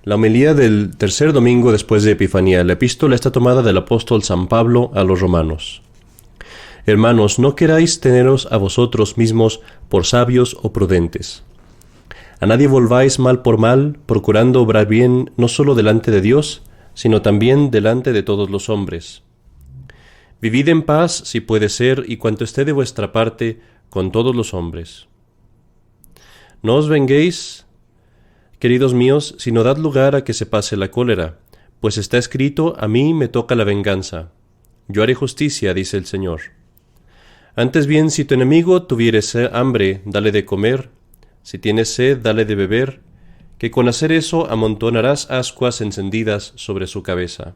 La homilía del tercer domingo después de Epifanía. La epístola está tomada del apóstol San Pablo a los romanos. Hermanos, no queráis teneros a vosotros mismos por sabios o prudentes. A nadie volváis mal por mal, procurando obrar bien no solo delante de Dios, sino también delante de todos los hombres. Vivid en paz, si puede ser, y cuanto esté de vuestra parte, con todos los hombres. No os venguéis, queridos míos, sino dad lugar a que se pase la cólera, pues está escrito: a mí me toca la venganza. Yo haré justicia, dice el Señor. Antes bien, si tu enemigo tuviere hambre, dale de comer; si tienes sed, dale de beber, que con hacer eso amontonarás ascuas encendidas sobre su cabeza.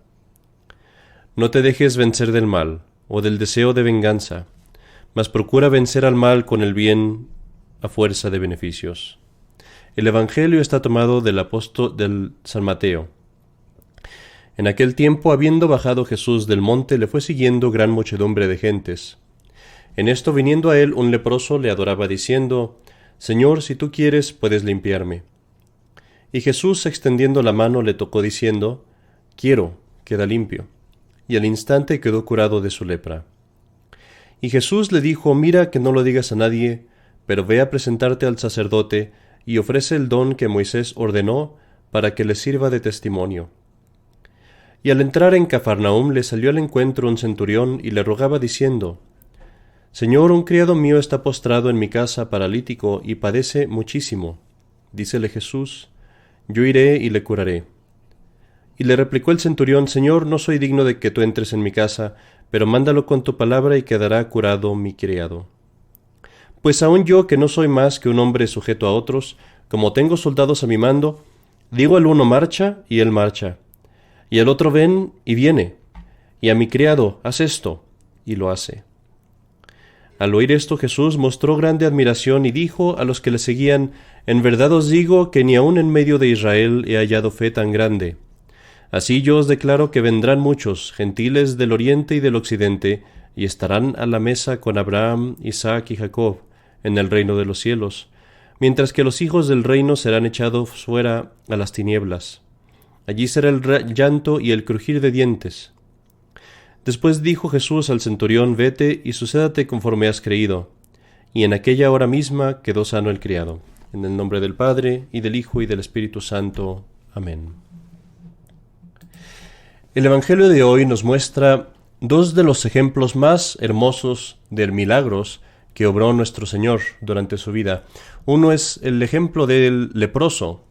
No te dejes vencer del mal, o del deseo de venganza, mas procura vencer al mal con el bien a fuerza de beneficios. El Evangelio está tomado del San Mateo. En aquel tiempo, habiendo bajado Jesús del monte, le fue siguiendo gran muchedumbre de gentes. En esto, viniendo a él un leproso, le adoraba diciendo: Señor, si tú quieres, puedes limpiarme. Y Jesús, extendiendo la mano, le tocó diciendo: Quiero, queda limpio. Y al instante quedó curado de su lepra. Y Jesús le dijo: Mira que no lo digas a nadie, pero ve a presentarte al sacerdote y ofrece el don que Moisés ordenó para que le sirva de testimonio. Y al entrar en Cafarnaúm le salió al encuentro un centurión y le rogaba diciendo: Señor, un criado mío está postrado en mi casa paralítico y padece muchísimo. Dícele Jesús: Yo iré y le curaré. Y le replicó el centurión: Señor, no soy digno de que tú entres en mi casa, pero mándalo con tu palabra y quedará curado mi criado. Pues aun yo, que no soy más que un hombre sujeto a otros, como tengo soldados a mi mando, digo al uno: marcha, y él marcha, y al otro: ven, y viene, y a mi criado: haz esto, y lo hace. Al oír esto, Jesús mostró grande admiración y dijo a los que le seguían: En verdad os digo que ni aun en medio de Israel he hallado fe tan grande. Así yo os declaro que vendrán muchos gentiles del oriente y del occidente, y estarán a la mesa con Abraham, Isaac y Jacob en el reino de los cielos, mientras que los hijos del reino serán echados fuera a las tinieblas. Allí será el llanto y el crujir de dientes. Después dijo Jesús al centurión: Vete y sucédate conforme has creído. Y en aquella hora misma quedó sano el criado. En el nombre del Padre, y del Hijo, y del Espíritu Santo. Amén. El Evangelio de hoy nos muestra dos de los ejemplos más hermosos de milagros que obró nuestro Señor durante su vida. Uno es el ejemplo del leproso,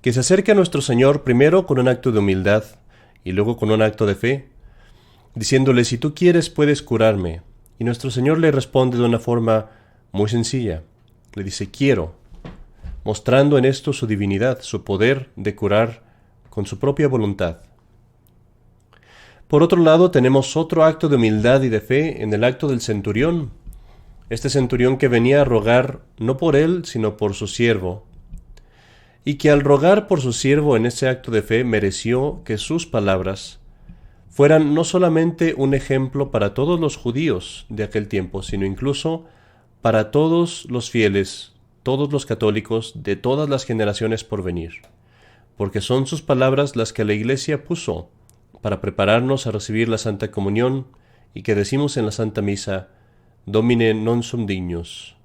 que se acerca a nuestro Señor primero con un acto de humildad y luego con un acto de fe, diciéndole: si tú quieres, puedes curarme. Y nuestro Señor le responde de una forma muy sencilla. Le dice: quiero, mostrando en esto su divinidad, su poder de curar con su propia voluntad. Por otro lado, tenemos otro acto de humildad y de fe en el acto del centurión. Este centurión que venía a rogar no por él, sino por su siervo, y que al rogar por su siervo en ese acto de fe mereció que sus palabras fueran no solamente un ejemplo para todos los judíos de aquel tiempo, sino incluso para todos los fieles, todos los católicos de todas las generaciones por venir, porque son sus palabras las que la Iglesia puso para prepararnos a recibir la Santa Comunión, y que decimos en la Santa Misa: Domine non sum dignus.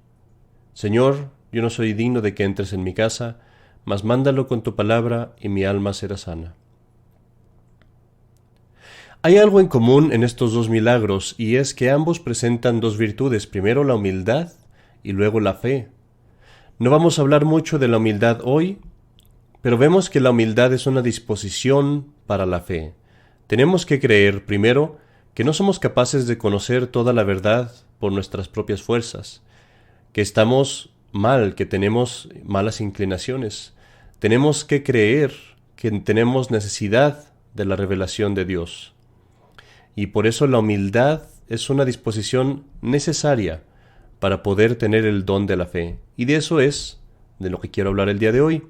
Señor, yo no soy digno de que entres en mi casa, mas mándalo con tu palabra y mi alma será sana. Hay algo en común en estos dos milagros, y es que ambos presentan dos virtudes: primero la humildad y luego la fe. No vamos a hablar mucho de la humildad hoy, pero vemos que la humildad es una disposición para la fe. Tenemos que creer, primero, que no somos capaces de conocer toda la verdad por nuestras propias fuerzas, que estamos mal, que tenemos malas inclinaciones. Tenemos que creer que tenemos necesidad de la revelación de Dios. Y por eso la humildad es una disposición necesaria para poder tener el don de la fe. Y de eso es de lo que quiero hablar el día de hoy,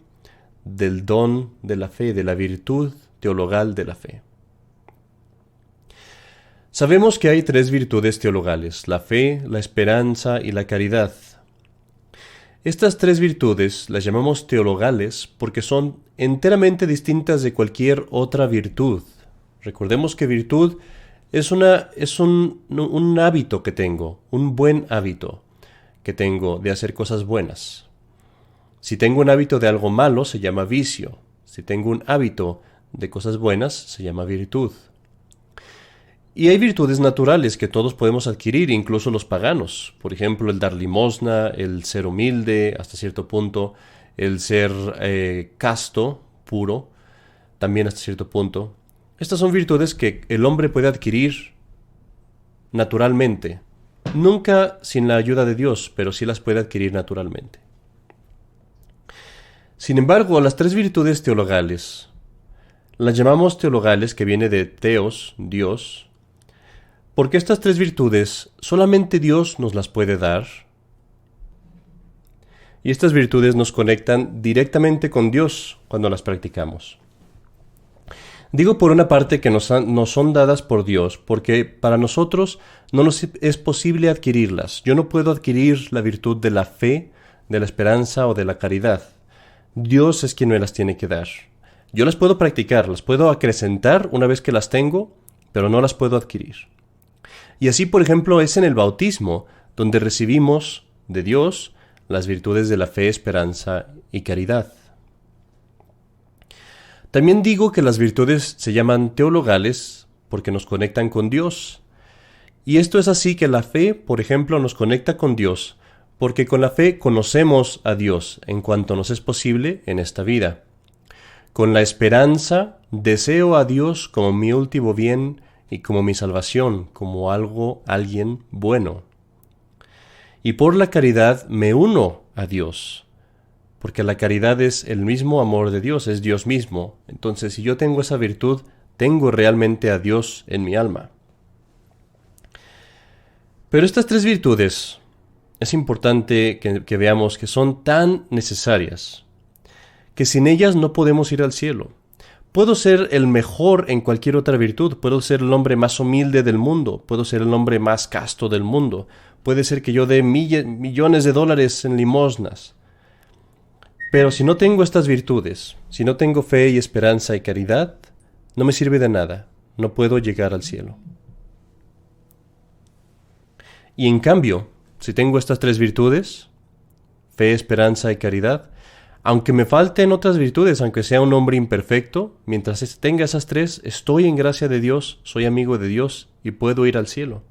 del don de la fe, de la virtud teologal de la fe. Sabemos que hay tres virtudes teologales: la fe, la esperanza y la caridad. Estas tres virtudes las llamamos teologales porque son enteramente distintas de cualquier otra virtud. Recordemos que virtud es un hábito que tengo, un buen hábito que tengo de hacer cosas buenas. Si tengo un hábito de algo malo, se llama vicio. Si tengo un hábito de cosas buenas, se llama virtud. Y hay virtudes naturales que todos podemos adquirir, incluso los paganos. Por ejemplo, el dar limosna, el ser humilde hasta cierto punto, el ser casto, puro, también hasta cierto punto. Estas son virtudes que el hombre puede adquirir naturalmente. Nunca sin la ayuda de Dios, pero sí las puede adquirir naturalmente. Sin embargo, las tres virtudes teologales, las llamamos teologales, que viene de teos, Dios, porque estas tres virtudes solamente Dios nos las puede dar. Y estas virtudes nos conectan directamente con Dios cuando las practicamos. Digo por una parte que nos son dadas por Dios, porque para nosotros no nos es posible adquirirlas. Yo no puedo adquirir la virtud de la fe, de la esperanza o de la caridad. Dios es quien me las tiene que dar. Yo las puedo practicar, las puedo acrecentar una vez que las tengo, pero no las puedo adquirir. Y así, por ejemplo, es en el bautismo, donde recibimos de Dios las virtudes de la fe, esperanza y caridad. También digo que las virtudes se llaman teologales porque nos conectan con Dios. Y esto es así que la fe, por ejemplo, nos conecta con Dios, porque con la fe conocemos a Dios en cuanto nos es posible en esta vida. Con la esperanza deseo a Dios como mi último bien y como mi salvación, como alguien bueno. Y por la caridad me uno a Dios, porque la caridad es el mismo amor de Dios, es Dios mismo. Entonces, si yo tengo esa virtud, tengo realmente a Dios en mi alma. Pero estas tres virtudes, es importante que veamos que son tan necesarias, que sin ellas no podemos ir al cielo. Puedo ser el mejor en cualquier otra virtud, puedo ser el hombre más humilde del mundo, puedo ser el hombre más casto del mundo, puede ser que yo dé millones de dólares en limosnas. Pero si no tengo estas virtudes, si no tengo fe y esperanza y caridad, no me sirve de nada, no puedo llegar al cielo. Y en cambio, si tengo estas tres virtudes, fe, esperanza y caridad, aunque me falten otras virtudes, aunque sea un hombre imperfecto, mientras tenga esas tres, estoy en gracia de Dios, soy amigo de Dios y puedo ir al cielo.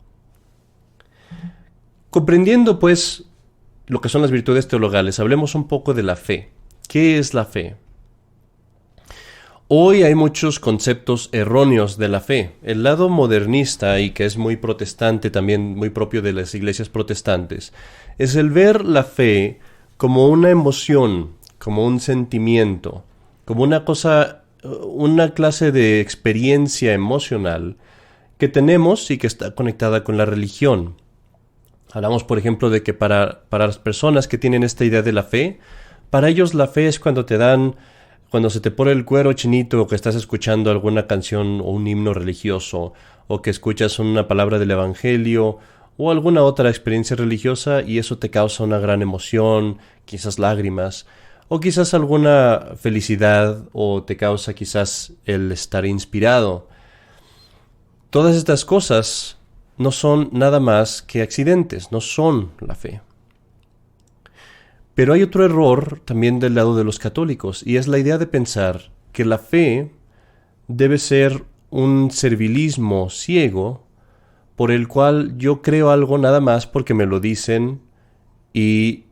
Comprendiendo, pues, lo que son las virtudes teologales, hablemos un poco de la fe. ¿Qué es la fe? Hoy hay muchos conceptos erróneos de la fe. El lado modernista, y que es muy protestante, también muy propio de las iglesias protestantes, es el ver la fe como una emoción, como un sentimiento, como una clase de experiencia emocional que tenemos y que está conectada con la religión. Hablamos, por ejemplo, de que para las personas que tienen esta idea de la fe, para ellos la fe es cuando se te pone el cuero chinito, o que estás escuchando alguna canción o un himno religioso, o que escuchas una palabra del evangelio, o alguna otra experiencia religiosa, y eso te causa una gran emoción, quizás lágrimas, o quizás alguna felicidad, o te causa quizás el estar inspirado. Todas estas cosas no son nada más que accidentes, no son la fe. Pero hay otro error también del lado de los católicos, y es la idea de pensar que la fe debe ser un servilismo ciego por el cual yo creo algo nada más porque me lo dicen y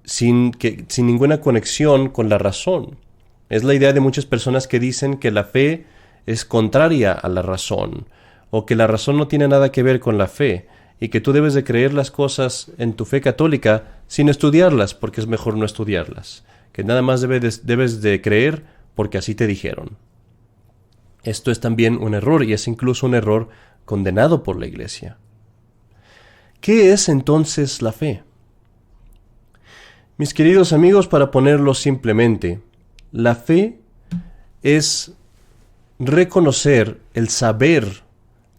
sin ninguna conexión con la razón. Es la idea de muchas personas que dicen que la fe es contraria a la razón, o que la razón no tiene nada que ver con la fe, y que tú debes de creer las cosas en tu fe católica sin estudiarlas, porque es mejor no estudiarlas, que nada más debes de creer porque así te dijeron. Esto es también un error, y es incluso un error condenado por la Iglesia. ¿Qué es entonces la fe? Mis queridos amigos, para ponerlo simplemente, la fe es reconocer el saber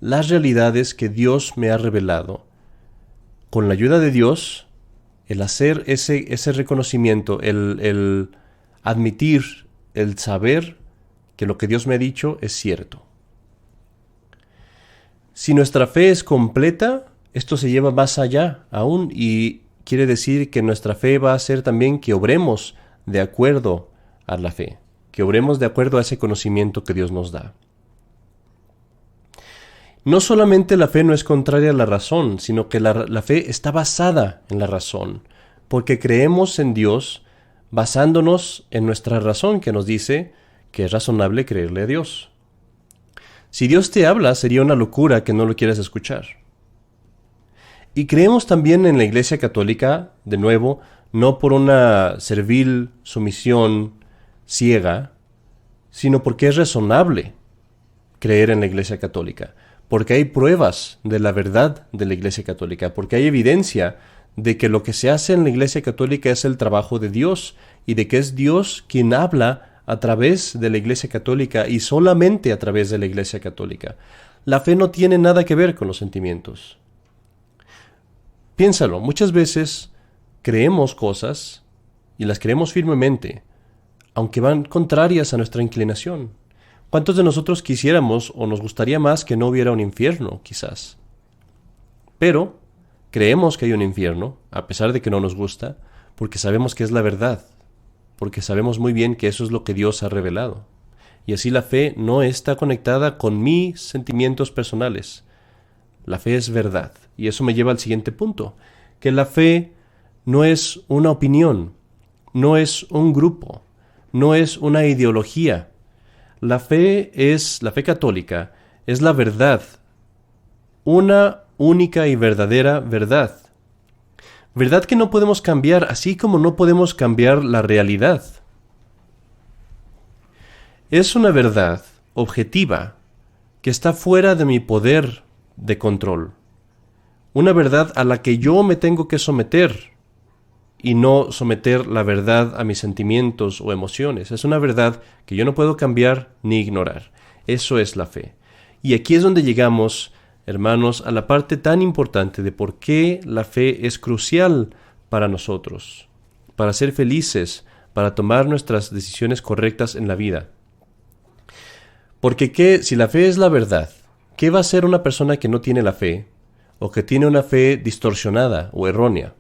las realidades que Dios me ha revelado. Con la ayuda de Dios, el hacer ese reconocimiento, el admitir, el saber que lo que Dios me ha dicho es cierto. Si nuestra fe es completa, esto se lleva más allá aún y quiere decir que nuestra fe va a ser también que obremos de acuerdo a la fe, que obremos de acuerdo a ese conocimiento que Dios nos da. No solamente la fe no es contraria a la razón, sino que la fe está basada en la razón, porque creemos en Dios basándonos en nuestra razón que nos dice que es razonable creerle a Dios. Si Dios te habla, sería una locura que no lo quieras escuchar. Y creemos también en la Iglesia Católica, de nuevo, no por una servil sumisión ciega, sino porque es razonable creer en la Iglesia Católica, porque hay pruebas de la verdad de la Iglesia Católica, porque hay evidencia de que lo que se hace en la Iglesia Católica es el trabajo de Dios y de que es Dios quien habla a través de la Iglesia Católica y solamente a través de la Iglesia Católica. La fe no tiene nada que ver con los sentimientos. Piénsalo, muchas veces creemos cosas y las creemos firmemente, aunque van contrarias a nuestra inclinación. ¿Cuántos de nosotros quisiéramos o nos gustaría más que no hubiera un infierno, quizás? Pero creemos que hay un infierno, a pesar de que no nos gusta, porque sabemos que es la verdad, porque sabemos muy bien que eso es lo que Dios ha revelado. Y así la fe no está conectada con mis sentimientos personales. La fe es verdad. Y eso me lleva al siguiente punto, que la fe no es una opinión, no es un grupo, no es una ideología. La fe católica, es la verdad, una única y verdadera verdad. Verdad que no podemos cambiar, así como no podemos cambiar la realidad. Es una verdad objetiva que está fuera de mi poder de control. Una verdad a la que yo me tengo que someter y no someter la verdad a mis sentimientos o emociones. Es una verdad que yo no puedo cambiar ni ignorar. Eso es la fe. Y aquí es donde llegamos, hermanos, a la parte tan importante de por qué la fe es crucial para nosotros, para ser felices, para tomar nuestras decisiones correctas en la vida. Porque si la fe es la verdad, ¿qué va a hacer una persona que no tiene la fe o que tiene una fe distorsionada o errónea?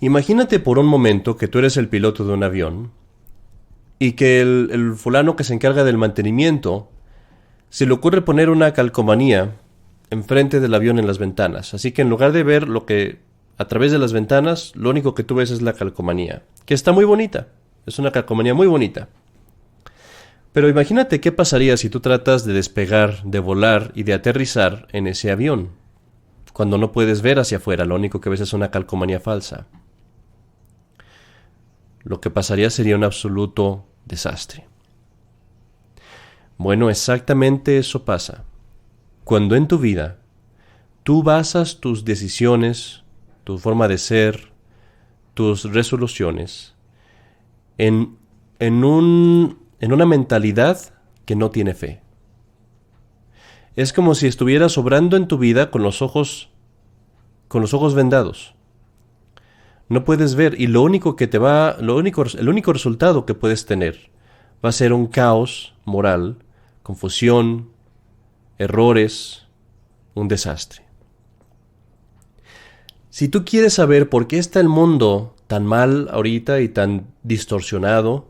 Imagínate por un momento que tú eres el piloto de un avión y que el fulano que se encarga del mantenimiento se le ocurre poner una calcomanía enfrente del avión en las ventanas. Así que en lugar de ver lo que a través de las ventanas, lo único que tú ves es la calcomanía, que está muy bonita. Es una calcomanía muy bonita. Pero imagínate qué pasaría si tú tratas de despegar, de volar y de aterrizar en ese avión. Cuando no puedes ver hacia afuera, lo único que ves es una calcomanía falsa. Lo que pasaría sería un absoluto desastre. Bueno, exactamente eso pasa. Cuando en tu vida tú basas tus decisiones, tu forma de ser, tus resoluciones en una mentalidad que no tiene fe. Es como si estuvieras obrando en tu vida con los ojos vendados. No puedes ver y el único resultado que puedes tener va a ser un caos moral, confusión, errores, un desastre. Si tú quieres saber por qué está el mundo tan mal ahorita y tan distorsionado,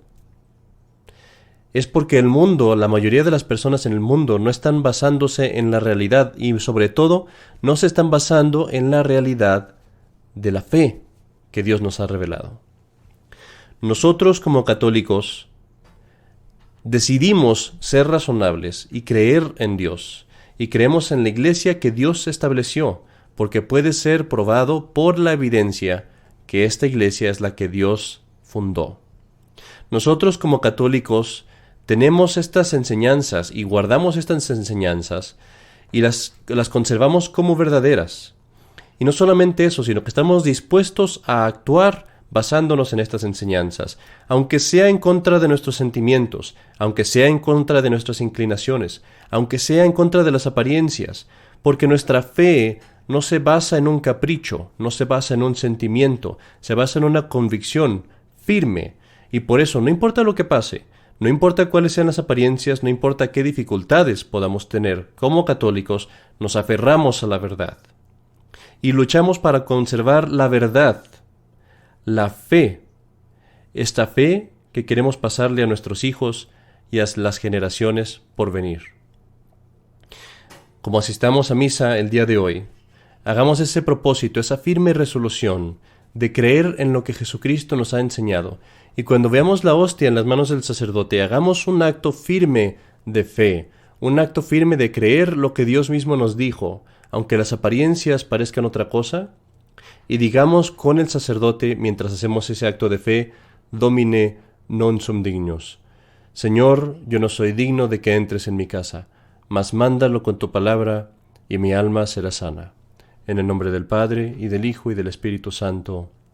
es porque el mundo, la mayoría de las personas en el mundo no están basándose en la realidad y sobre todo no se están basando en la realidad de la fe que Dios nos ha revelado. Nosotros como católicos decidimos ser razonables y creer en Dios y creemos en la iglesia que Dios estableció porque puede ser probado por la evidencia que esta iglesia es la que Dios fundó. Nosotros como católicos tenemos estas enseñanzas y guardamos estas enseñanzas y las conservamos como verdaderas. Y no solamente eso, sino que estamos dispuestos a actuar basándonos en estas enseñanzas, aunque sea en contra de nuestros sentimientos, aunque sea en contra de nuestras inclinaciones, aunque sea en contra de las apariencias, porque nuestra fe no se basa en un capricho, no se basa en un sentimiento, se basa en una convicción firme. Y por eso, no importa lo que pase, no importa cuáles sean las apariencias, no importa qué dificultades podamos tener, como católicos nos aferramos a la verdad. Y luchamos para conservar la verdad, la fe, esta fe que queremos pasarle a nuestros hijos y a las generaciones por venir. Como asistamos a misa el día de hoy, hagamos ese propósito, esa firme resolución de creer en lo que Jesucristo nos ha enseñado. Y cuando veamos la hostia en las manos del sacerdote, hagamos un acto firme de fe, un acto firme de creer lo que Dios mismo nos dijo, aunque las apariencias parezcan otra cosa, y digamos con el sacerdote, mientras hacemos ese acto de fe, Domine non sum dignus. Señor, yo no soy digno de que entres en mi casa, mas mándalo con tu palabra, y mi alma será sana. En el nombre del Padre, y del Hijo, y del Espíritu Santo.